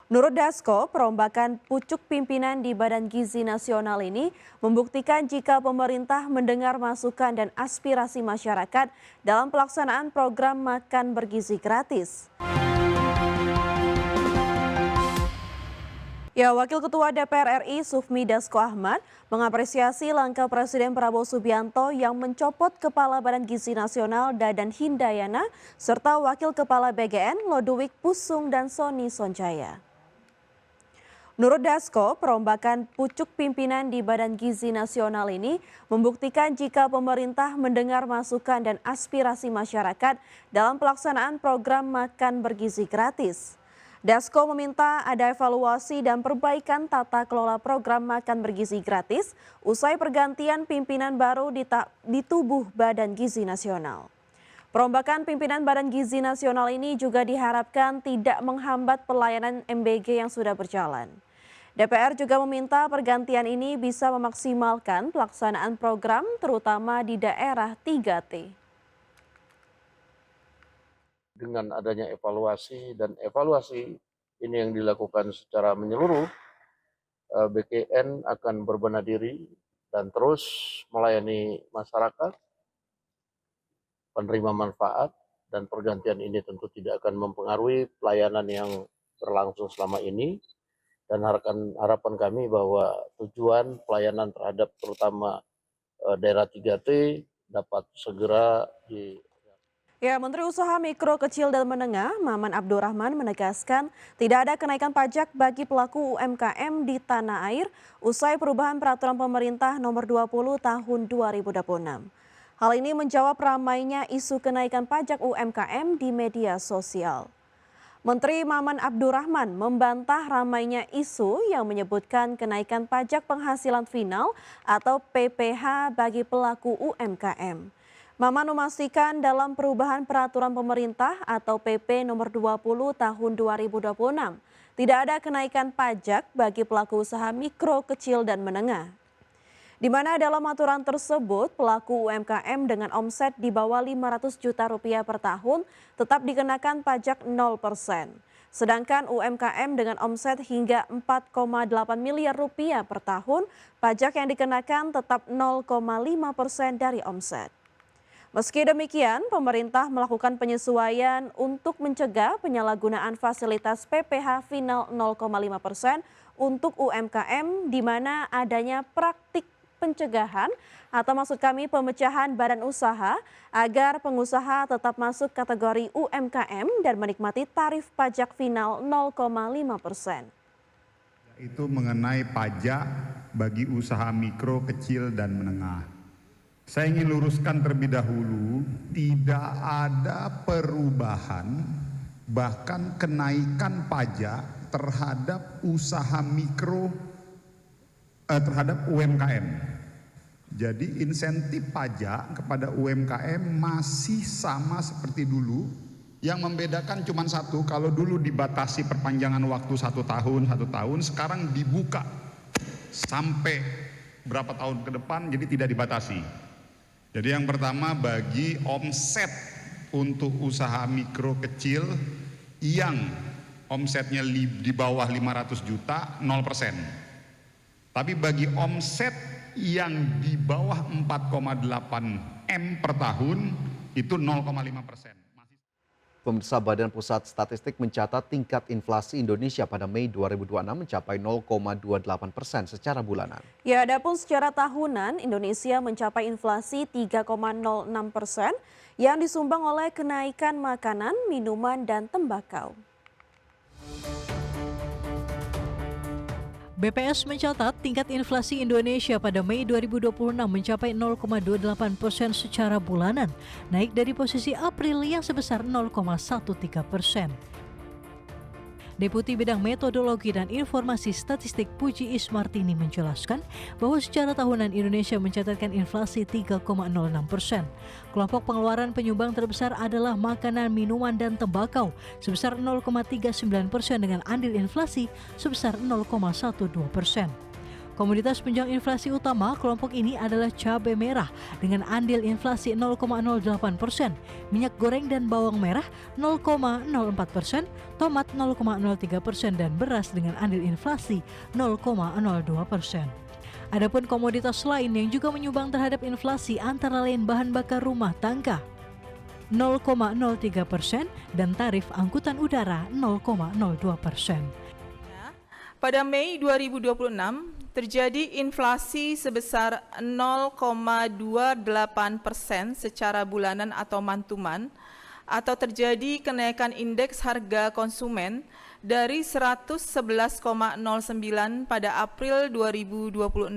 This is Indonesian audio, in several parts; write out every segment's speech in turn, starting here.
Menurut Dasko, perombakan pucuk pimpinan di Badan Gizi Nasional ini membuktikan jika pemerintah mendengar masukan dan aspirasi masyarakat dalam pelaksanaan program makan bergizi gratis. Ya, Wakil Ketua DPR RI Sufmi Dasko Ahmad mengapresiasi langkah Presiden Prabowo Subianto yang mencopot Kepala Badan Gizi Nasional Dadan Hindayana serta Wakil Kepala BGN Lodewijk Pusung dan Sony Sonjaya. Menurut Dasko, perombakan pucuk pimpinan di Badan Gizi Nasional ini membuktikan jika pemerintah mendengar masukan dan aspirasi masyarakat dalam pelaksanaan program makan bergizi gratis. Dasko meminta ada evaluasi dan perbaikan tata kelola program makan bergizi gratis usai pergantian pimpinan baru di tubuh Badan Gizi Nasional. Perombakan pimpinan Badan Gizi Nasional ini juga diharapkan tidak menghambat pelayanan MBG yang sudah berjalan. DPR juga meminta pergantian ini bisa memaksimalkan pelaksanaan program terutama di daerah 3T. Dengan adanya evaluasi ini yang dilakukan secara menyeluruh, BGN akan berbenah diri dan terus melayani masyarakat, penerima manfaat, dan pergantian ini tentu tidak akan mempengaruhi pelayanan yang berlangsung selama ini. Dan harapan kami bahwa tujuan pelayanan terhadap terutama daerah 3T dapat segera Ya, Menteri Usaha Mikro, Kecil, dan Menengah Maman Abdurrahman menegaskan tidak ada kenaikan pajak bagi pelaku UMKM di tanah air usai perubahan peraturan pemerintah nomor 20 tahun 2026. Hal ini menjawab ramainya isu kenaikan pajak UMKM di media sosial. Menteri Maman Abdurrahman membantah ramainya isu yang menyebutkan kenaikan pajak penghasilan final atau PPH bagi pelaku UMKM. Maman memastikan dalam perubahan peraturan pemerintah atau PP nomor 20 tahun 2026 tidak ada kenaikan pajak bagi pelaku usaha mikro, kecil, dan menengah. Di mana dalam aturan tersebut pelaku UMKM dengan omset di bawah 500 juta rupiah per tahun tetap dikenakan pajak 0%. Sedangkan UMKM dengan omset hingga 4,8 miliar rupiah per tahun, pajak yang dikenakan tetap 0,5% dari omset. Meski demikian, pemerintah melakukan penyesuaian untuk mencegah penyalahgunaan fasilitas PPH final 0,5% untuk UMKM di mana adanya praktik pencegahan atau maksud kami pemecahan badan usaha agar pengusaha tetap masuk kategori UMKM dan menikmati tarif pajak final 0,5%. Itu mengenai pajak bagi usaha mikro, kecil, dan menengah. Saya ingin luruskan terlebih dahulu, tidak ada perubahan bahkan kenaikan pajak terhadap usaha mikro terhadap UMKM. Jadi insentif pajak kepada UMKM masih sama seperti dulu. Yang membedakan cuma satu, kalau dulu dibatasi perpanjangan waktu 1 tahun, sekarang dibuka sampai berapa tahun ke depan, jadi tidak dibatasi. Jadi yang pertama bagi omset untuk usaha mikro kecil yang omsetnya di bawah 500 juta 0%. Tapi bagi omset yang di bawah 4,8 M per tahun itu 0,5%. Pemirsa, Badan Pusat Statistik mencatat tingkat inflasi Indonesia pada Mei 2026 mencapai 0,28% secara bulanan. Ya, adapun secara tahunan Indonesia mencapai inflasi 3,06% yang disumbang oleh kenaikan makanan, minuman, dan tembakau. BPS mencatat tingkat inflasi Indonesia pada Mei 2026 mencapai 0,28% secara bulanan, naik dari posisi April yang sebesar 0,13%. Deputi Bidang Metodologi dan Informasi Statistik Puji Ismartini menjelaskan bahwa secara tahunan Indonesia mencatatkan inflasi 3,06%. Kelompok pengeluaran penyumbang terbesar adalah makanan, minuman, dan tembakau sebesar 0,39% dengan andil inflasi sebesar 0,12%. Komoditas penunjang inflasi utama kelompok ini adalah cabai merah dengan andil inflasi 0,08%, minyak goreng dan bawang merah 0,04%, tomat 0,03% dan beras dengan andil inflasi 0,02%. Adapun komoditas lain yang juga menyumbang terhadap inflasi antara lain bahan bakar rumah tangga 0,03% dan tarif angkutan udara 0,02%. Pada Mei 2026 terjadi inflasi sebesar 0,28% secara bulanan atau month-to-month, atau terjadi kenaikan indeks harga konsumen dari 111,09 pada April 2026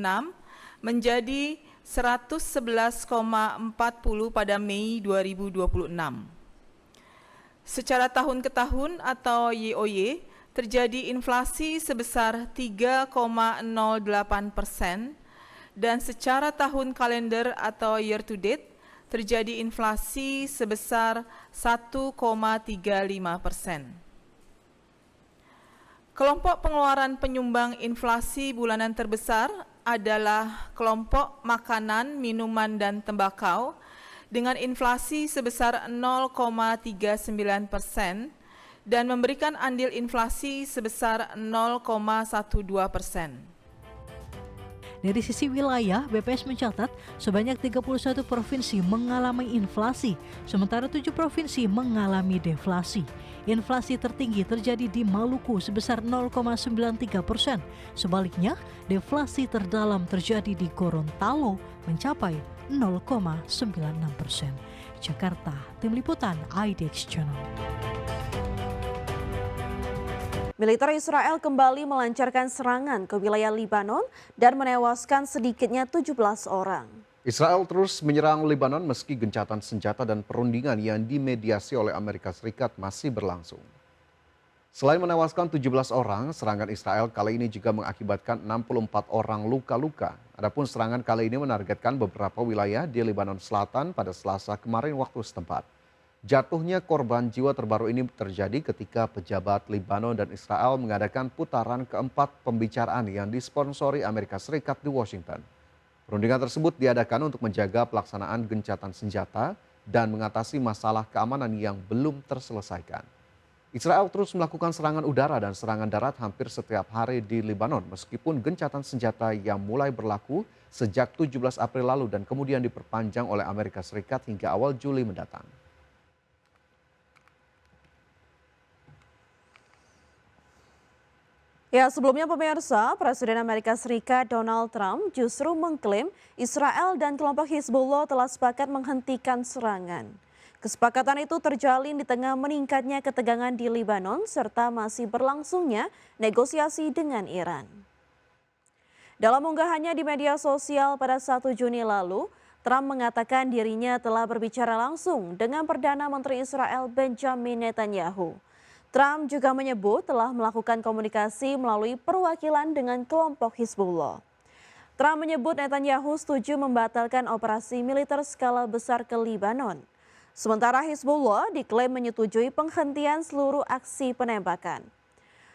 menjadi 111,40 pada Mei 2026. Secara tahun ke tahun atau YoY, terjadi inflasi sebesar 3,08% dan secara tahun kalender atau year to date terjadi inflasi sebesar 1,35%. Kelompok pengeluaran penyumbang inflasi bulanan terbesar adalah kelompok makanan, minuman, dan tembakau dengan inflasi sebesar 0,39% dan memberikan andil inflasi sebesar 0,12%. Dari sisi wilayah, BPS mencatat sebanyak 31 provinsi mengalami inflasi, sementara 7 provinsi mengalami deflasi. Inflasi tertinggi terjadi di Maluku sebesar 0,93%. Sebaliknya, deflasi terdalam terjadi di Gorontalo mencapai 0,96%. Jakarta, Tim Liputan IDX Channel. Militer Israel kembali melancarkan serangan ke wilayah Lebanon dan menewaskan sedikitnya 17 orang. Israel terus menyerang Lebanon meski gencatan senjata dan perundingan yang dimediasi oleh Amerika Serikat masih berlangsung. Selain menewaskan 17 orang, serangan Israel kali ini juga mengakibatkan 64 orang luka-luka. Adapun serangan kali ini menargetkan beberapa wilayah di Lebanon Selatan pada Selasa kemarin waktu setempat. Jatuhnya korban jiwa terbaru ini terjadi ketika pejabat Lebanon dan Israel mengadakan putaran keempat pembicaraan yang disponsori Amerika Serikat di Washington. Perundingan tersebut diadakan untuk menjaga pelaksanaan gencatan senjata dan mengatasi masalah keamanan yang belum terselesaikan. Israel terus melakukan serangan udara dan serangan darat hampir setiap hari di Lebanon meskipun gencatan senjata yang mulai berlaku sejak 17 April lalu dan kemudian diperpanjang oleh Amerika Serikat hingga awal Juli mendatang. Ya, sebelumnya pemirsa, Presiden Amerika Serikat Donald Trump justru mengklaim Israel dan kelompok Hizbullah telah sepakat menghentikan serangan. Kesepakatan itu terjalin di tengah meningkatnya ketegangan di Lebanon serta masih berlangsungnya negosiasi dengan Iran. Dalam unggahannya di media sosial pada 1 Juni lalu, Trump mengatakan dirinya telah berbicara langsung dengan Perdana Menteri Israel Benjamin Netanyahu. Trump juga menyebut telah melakukan komunikasi melalui perwakilan dengan kelompok Hizbullah. Trump menyebut Netanyahu setuju membatalkan operasi militer skala besar ke Lebanon. Sementara Hizbullah diklaim menyetujui penghentian seluruh aksi penembakan.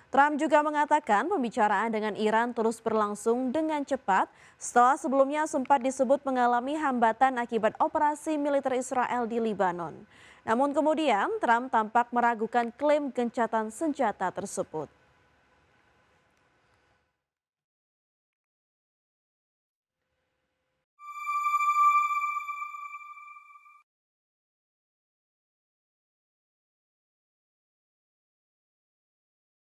Trump juga mengatakan pembicaraan dengan Iran terus berlangsung dengan cepat setelah sebelumnya sempat disebut mengalami hambatan akibat operasi militer Israel di Lebanon. Namun kemudian Trump tampak meragukan klaim gencatan senjata tersebut.